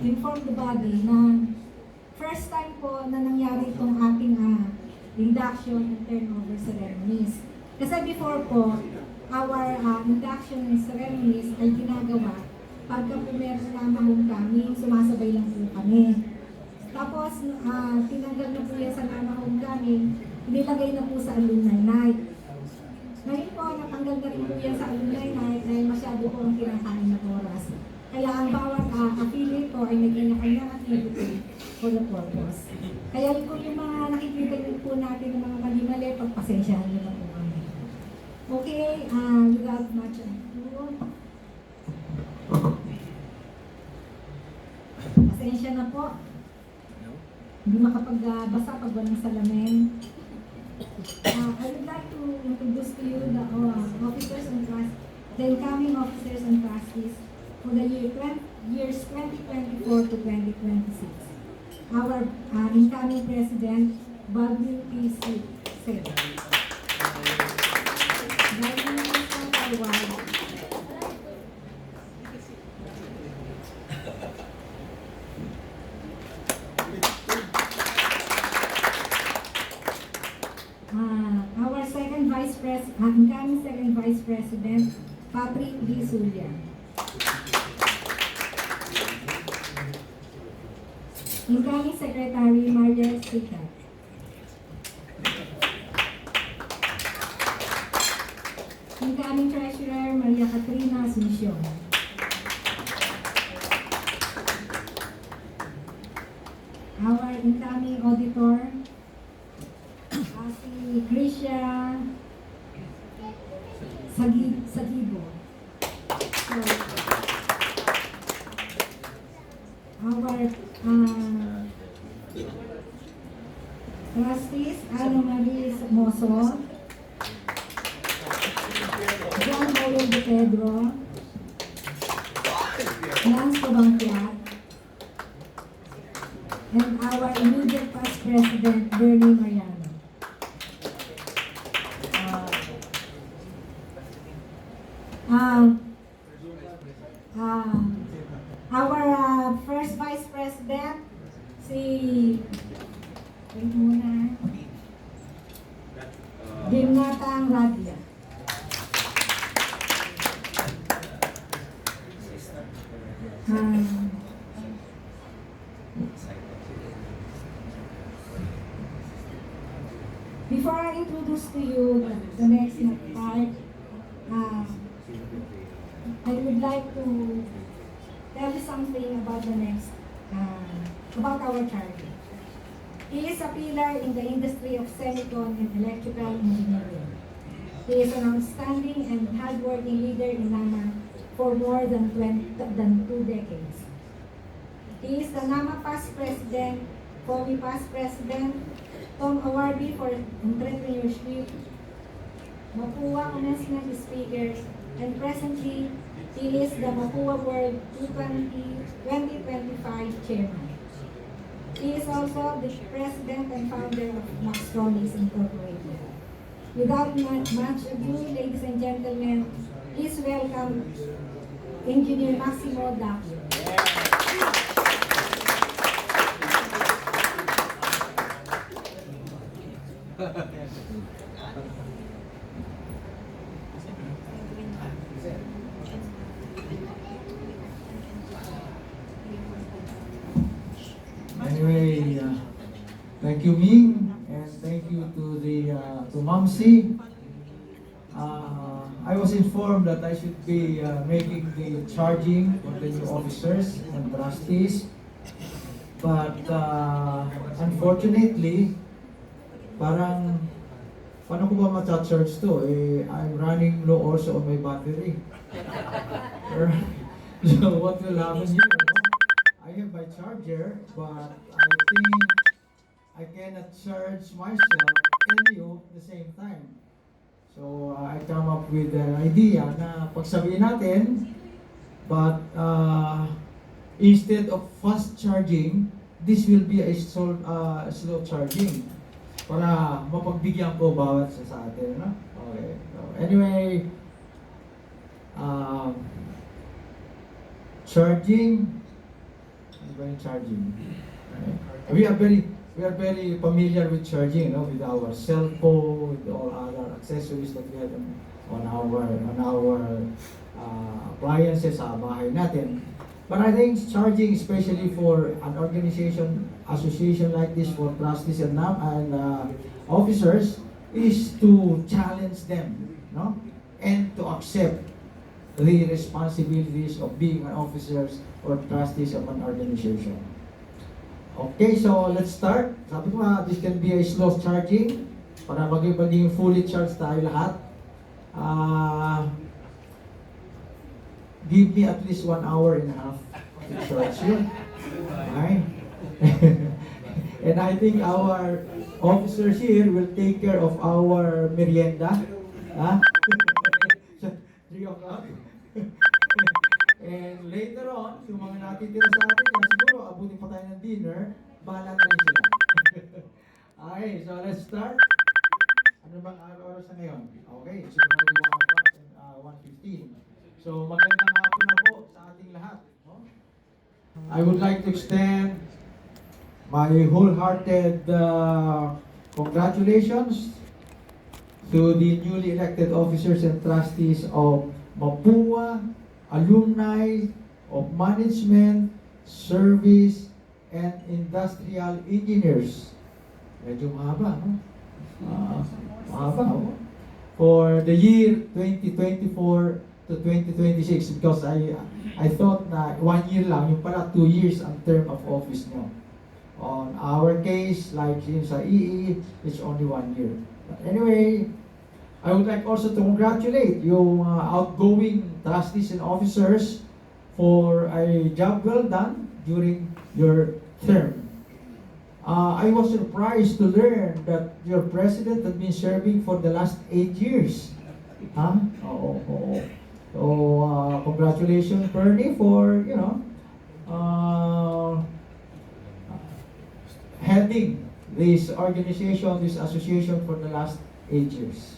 inform the body na first time po na nangyari itong ating induction and turnover ceremonies. Kasi before po, our induction and ceremonies ay ginagawa pagka po meron na homecoming, sumasabay lang po kami. Tapos, tinanggal na po yan sa Mama Homecoming, nilagay na po sa Alumni Night. Ngayon po, natanggal na rin po yan sa Alumni Night dahil masyado po ang kinakain na oras. Kaya ang bawat affiliate po ay nagkanya-kanya activity for the purpose. Kaya po yung mga nakikita rin po natin ng mga mali-mali, pagpasensyahan nyo na po kami. Okay, without much ado, pasensya na po. Hindi makapagbasa pag walang salamin. I would like to introduce to you the officers and trustees, the incoming officers and trustees for the years 2024 to 2026. Our incoming president, Baldwin P. Singh. Our incoming second vice president, Patrick D. Zulia. Incoming secretary, Maria Sika. Incoming treasurer, Maria Catrina Asuncion. Our incoming auditor, si Grisha Sagibo. So, our trustees, Ana Marie Moso, John Paulo de Pedro, Lance Pabangkiat, and our immediate past president, Bernie Mariano. Our first vice president, si Dimnatang Radya. Before I introduce to you the next part, I would like to tell you something about the next, about our charter. He is a pillar in the industry of semicon and electrical engineering. He is an outstanding and hardworking leader in NAMA for more than 2 decades. He is the NAMA past president, FOMI past president, Tom Awardee for entrepreneurship, Mapua commencement speaker, and presently, he is the Mapua World 2025 chairman. He is also the president and founder of Maxtronics Incorporated. Without much ado, ladies and gentlemen, please welcome Engineer Maximo Dacchio. Anyway, thank you, Ming, and thank you to Mamsi. I was informed that I should be making the charging for the new officers and trustees, but unfortunately, parang paano ko ba ma-charge to? I'm running low also on my battery. So what will happen here? I have my charger, but I think I cannot charge myself and you at the same time. So I come up with an idea na pagsabihin natin, but instead of fast charging, this will be a slow charging para mapagbigyan ko bawat sa atin. No? Okay. So anyway, charging ba yung charging? Right? We are very familiar with charging, with our cell phone, with all other accessories that we have on our appliances sa bahay natin. But I think charging, especially for an association like this for trustees and officers, is to challenge them, no, and to accept the responsibilities of being an officers or trustees of an organization. Okay, so let's start. Sabi ko nga, this can be a slow charging para maging fully charged tayo lahat. Give me at least 1 hour and a half to charge you. Okay? And I think our officers here will take care of our merienda. Huh? 3 o'clock. And later on, yung mga natitira sa atin, siguro abutin pa tayo ng dinner, bahala na rin sila. Okay, so let's start. Ano bang oras na ngayon? Okay, so 1:15. So magandang hapon na po sa ating lahat. No? I would like to extend my wholehearted congratulations to the newly elected officers and trustees of Mapua, alumni of management, service, and industrial engineers. Medyo mahaba, no? Mahaba, no? For the year 2024 to 2026, because I thought na 1 year lang, yung pala 2 years ang term of office nyo. On our case, like yun sa EE, it's only 1 year. But anyway, I would like also to congratulate yung outgoing trustees and officers for a job well done during your term. I was surprised to learn that your president had been serving for the last 8 years. Huh? Oo. So, congratulations, Bernie, for, heading this organization, this association for the last 8 years.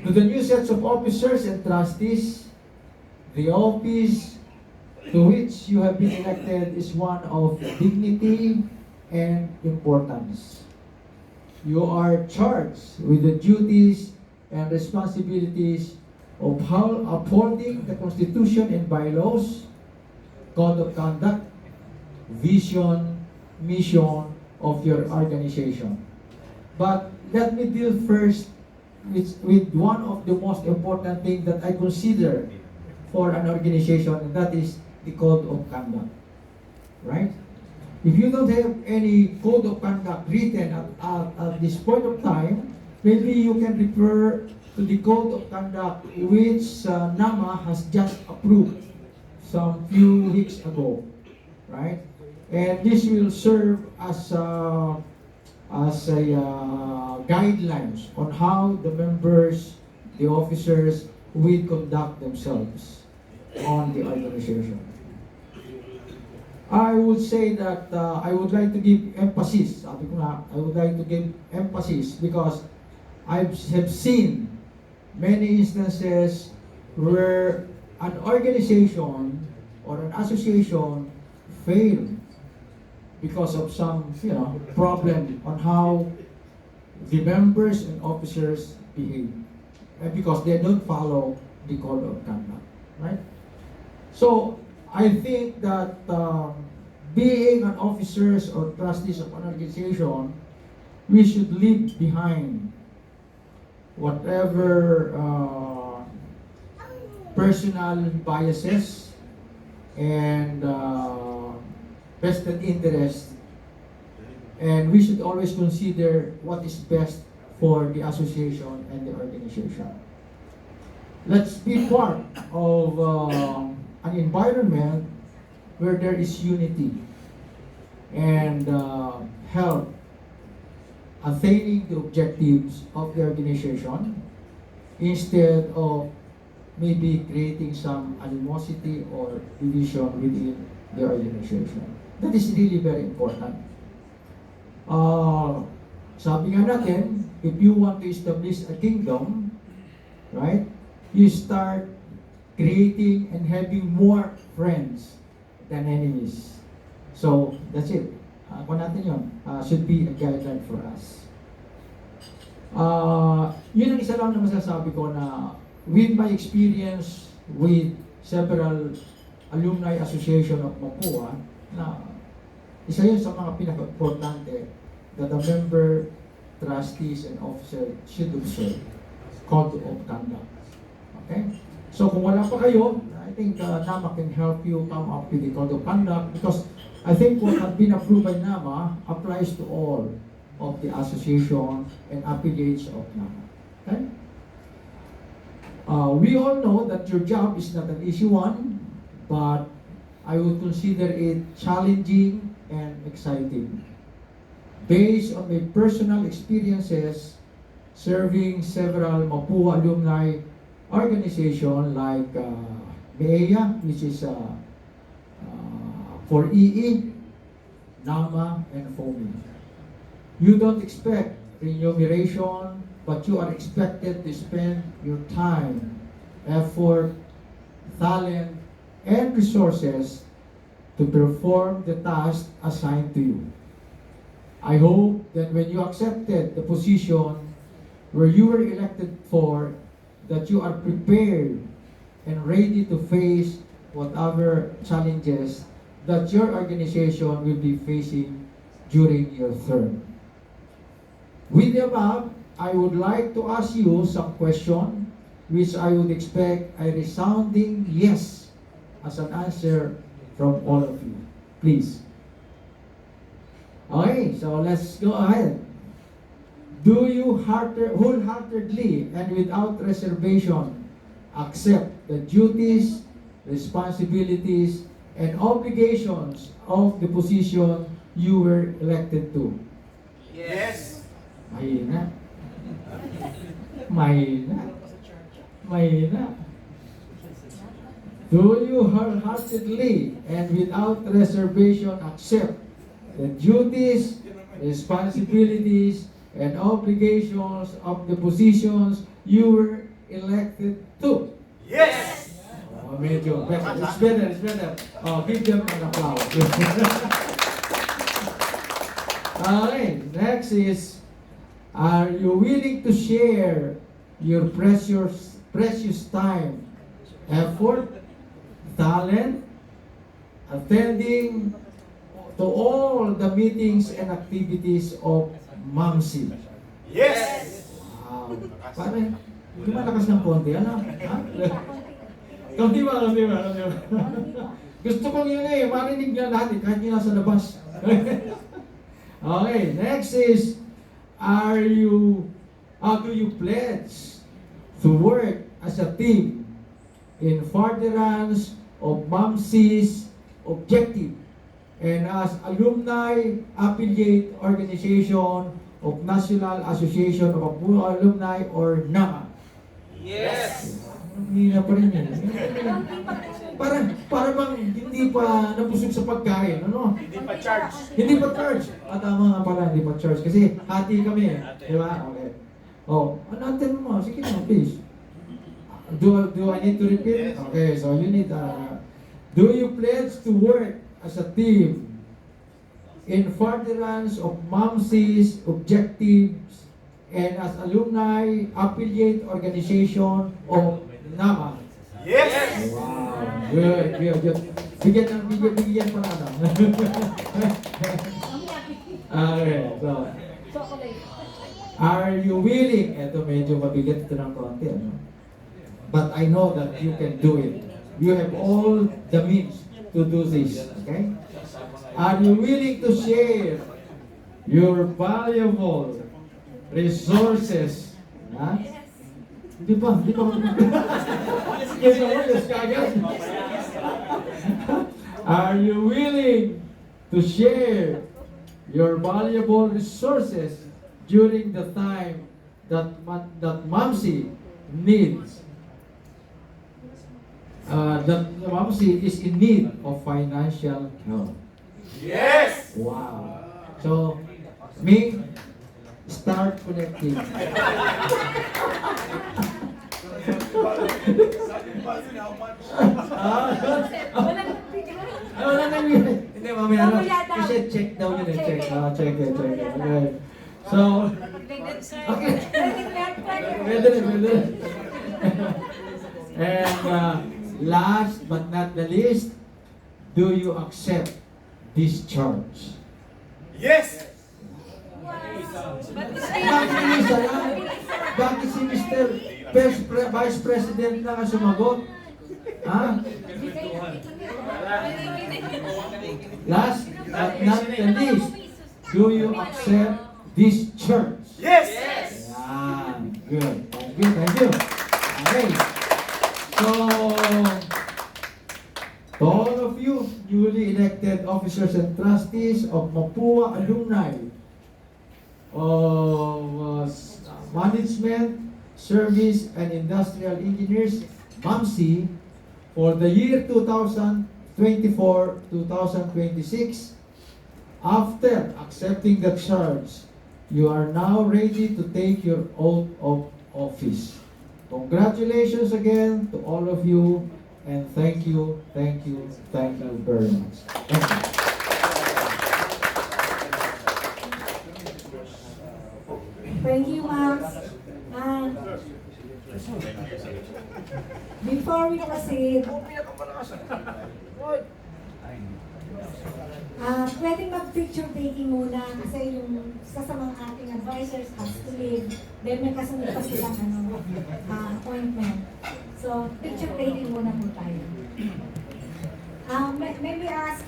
To the new sets of officers and trustees, the office to which you have been elected is one of dignity and importance. You are charged with the duties and responsibilities of upholding the Constitution and bylaws, code of conduct, vision, mission of your organization. But let me deal first with one of the most important things that I consider for an organization, and that is the code of conduct. Right? If you don't have any code of conduct written at this point of time, maybe you can refer to the code of conduct which NAMA has just approved some few weeks ago. Right? And this will serve as guidelines on how the members, the officers, will conduct themselves on the organization. I would say that I would like to give emphasis. Sabi ko nga, I would like to give emphasis because I have seen many instances where an organization or an association failed because of some, problem on how the members and officers behave, because they don't follow the code of conduct, right? So I think that being an officers or trustees of an organization, we should leave behind whatever personal biases and vested interest, and we should always consider what is best for the association and the organization. Let's be part of an environment where there is unity and help attaining the objectives of the organization instead of maybe creating some animosity or division within the organization. That is really very important. Sabi nga natin, if you want to establish a kingdom, right, you start creating and having more friends than enemies. So, that's it. Kung natin yun, should be a guideline for us. Yun ang isa lang na masasabi ko na with my experience with several alumni association of Mapua, na isa yun sa mga pinaka-importante that the member, trustees, and officers should observe. Code of conduct. Okay? So kung wala pa kayo, I think NAMA can help you come up with the code of conduct because I think what has been approved by NAMA applies to all of the association and affiliates of NAMA. Okay? We all know that your job is not an easy one, but I would consider it challenging and exciting. Based on my personal experiences serving several Mapua alumni organizations like MEA, which is for EE, NAMA, and FOMI. You don't expect remuneration, but you are expected to spend your time, effort, talent, and resources to perform the task assigned to you. I hope that when you accepted the position where you were elected for, that you are prepared and ready to face whatever challenges that your organization will be facing during your term. With the above, I would like to ask you some question, which I would expect a resounding yes as an answer from all of you. Please. Okay, so let's go ahead. Do you wholeheartedly and without reservation accept the duties, responsibilities, and obligations of the position you were elected to? Yes. Mahina. Mahina. Mahina. Do you wholeheartedly and without reservation accept the duties, responsibilities, and obligations of the positions you were elected to? Yes. Oh, medyo better. It's better, it's better. Oh, give them an applause. Okay, next is, are you willing to share your precious time, effort, talent, attending to all the meetings and activities of MAMSI? Yes. Wow. Pare, hindi malakas ng konti, ano? Ha? Konti ba? Gusto kong yun eh, marinig niya lahat eh, kahit yun nasa labas. Okay, next is, do you pledge to work as a team in furtherance of MAMSI's objective and as alumni affiliate organization of National Association of Mapua Alumni or NAMA? Yes. Hindi na pa rin yun. Para bang hindi pa nabusog sa pagkain, ano? Hindi pa charge. Hindi pa charge. Tama nga pala, hindi pa charge. Kasi hati kami eh. Di ba? Okay. Oh, natin mo. Sige na, please. Do I need to repeat? Okay, so you need, do you pledge to work as a team in furtherance of MAMSI's objectives and as alumni affiliate organization of NAMA? Yes. Wow, good. Bigyan pa na. Okay, so, are you willing? Ito medyo mabigat ito ng konti, ano? But I know that you can do it. You have all the means to do this, okay? Are you willing to share your valuable resources? Ha? Di ba? Yes, yes, kagad. Are you willing to share your valuable resources during the time that MAMSI needs? That MAMSI is in need of financial help. Yes. Wow. So, me, start collecting. Wala Hindi, mamaya na. Mamaya daw. Kasi check daw yun eh. Check. Check. Check it. Mamaya daw. Okay. So, okay. Pwede rin. And last but not the least, do you accept this charge? Yes. Bakit si Mr. Vice President na ang sumagot? Ha? Last but not the least, do you accept this charge? Yes. Yan. Good. Thank you. Okay. So, to all of you newly elected officers and trustees of Mapua Alumni of Management, Service, and Industrial Engineers, MAMSI, for the year 2024-2026, after accepting the charge, you are now ready to take your oath of office. Congratulations again to all of you, and thank you very much. Thank you. Thank you, Max. And before we proceed, pwedeng mag-picture taking muna kasi yung isa sa mga ating advisors has to leave. Then may kasunod pa silang appointment. So, picture taking muna po tayo. May we ask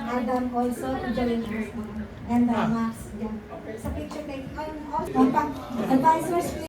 Adam also to join us and Max. Yeah. Sa picture taking. Also, advisors,